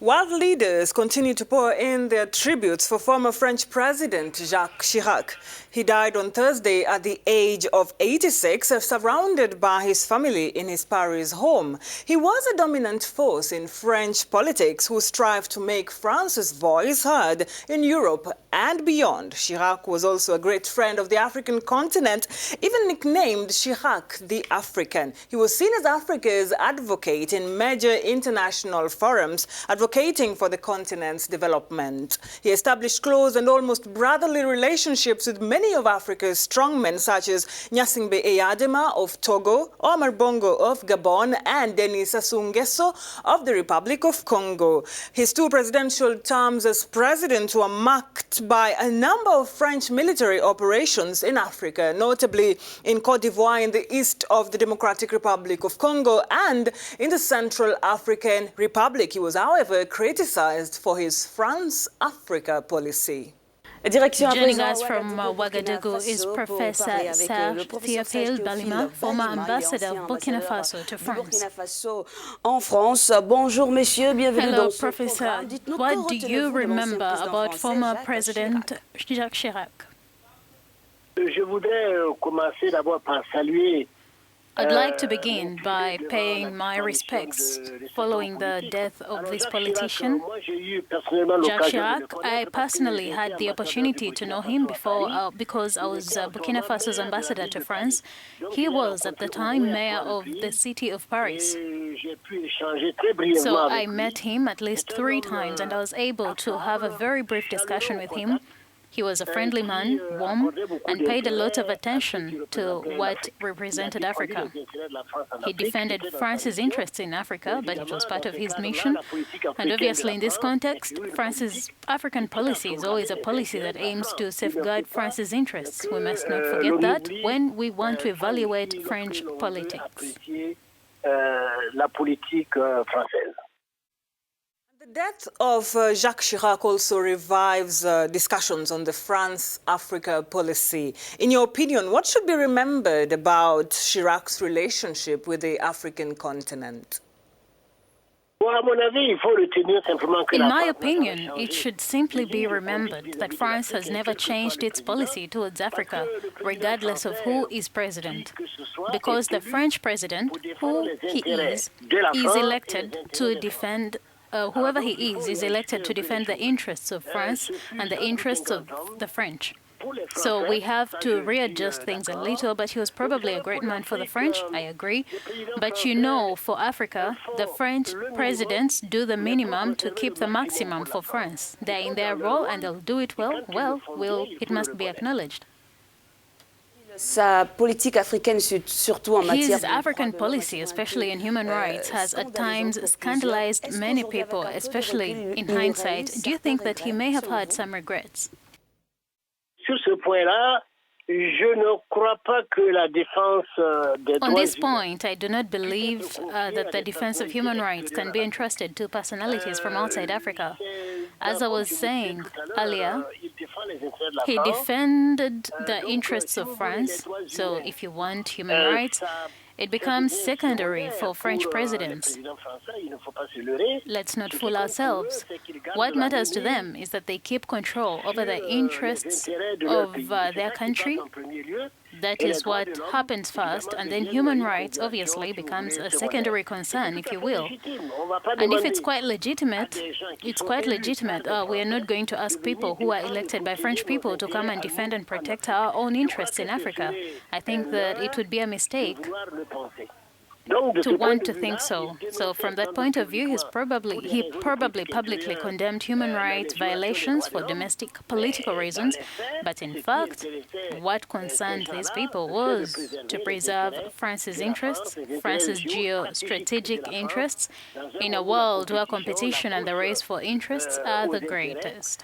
World leaders continue to pour in their tributes for former French President Jacques Chirac. He died on Thursday at the age of 86, surrounded by his family in his Paris home. He was a dominant force in French politics who strived to make France's voice heard in Europe and beyond. Chirac was also a great friend of the African continent, even nicknamed Chirac the African. He was seen as Africa's advocate in major international forums, advocating for the continent's development. He established close and almost brotherly relationships with many of Africa's strongmen, such as Gnassingbé Eyadema of Togo, Omar Bongo of Gabon, and Denis Sassou Nguesso of the Republic of Congo. His two presidential terms as president were marked by a number of French military operations in Africa, notably in Côte d'Ivoire in the east of the Democratic Republic of Congo and in the Central African Republic. He was, however, criticized for his France-Africa policy. Joining us from Ouagadougou is Professor Serge Théophile Balima, former ambassador of Burkina Faso to France. Hello, Professor. What do you remember about former President Jacques Chirac? I'd like to begin by paying my respects following the death of this politician, Jacques Chirac. I personally had the opportunity to know him before because I was Burkina Faso's ambassador to France. He was at the time mayor of the city of Paris. So I met him at least 3 times and I was able to have a very brief discussion with him. He was a friendly man, warm, and paid a lot of attention to what represented Africa. He defended France's interests in Africa, but it was part of his mission. And obviously, in this context, France's African policy is always a policy that aims to safeguard France's interests. We must not forget that when we want to evaluate French politics. The death of Jacques Chirac also revives discussions on the France-Africa policy. In your opinion, what should be remembered about Chirac's relationship with the African continent? In my opinion, it should simply be remembered that France has never changed its policy towards Africa, regardless of who is president, because the French president, who he is elected to defend whoever he is elected to defend the interests of France and the interests of the French. So we have to readjust things a little, but he was probably a great man for the French, I agree. But you know, for Africa, the French presidents do the minimum to keep the maximum for France. They're in their role and they'll do it well. It must be acknowledged. His African policy, especially in human rights, has at times scandalized many people, especially in hindsight. Do you think that he may have had some regrets? On this point, I do not believe that the defense of human rights can be entrusted to personalities from outside Africa. As I was saying earlier, he defended the interests of France, so if you want human rights, it becomes secondary for French presidents. Let's not fool ourselves. What matters to them is that they keep control over the interests of their country. That is what happens first, and then human rights obviously becomes a secondary concern, if you will. And if it's quite legitimate, it's quite legitimate. We are not going to ask people who are elected by French people to come and defend and protect our own interests in Africa. I think that it would be a mistake to want to think so. So from that point of view, he probably publicly condemned human rights violations for domestic political reasons. But in fact, what concerned these people was to preserve France's interests, France's geostrategic interests, in a world where competition and the race for interests are the greatest.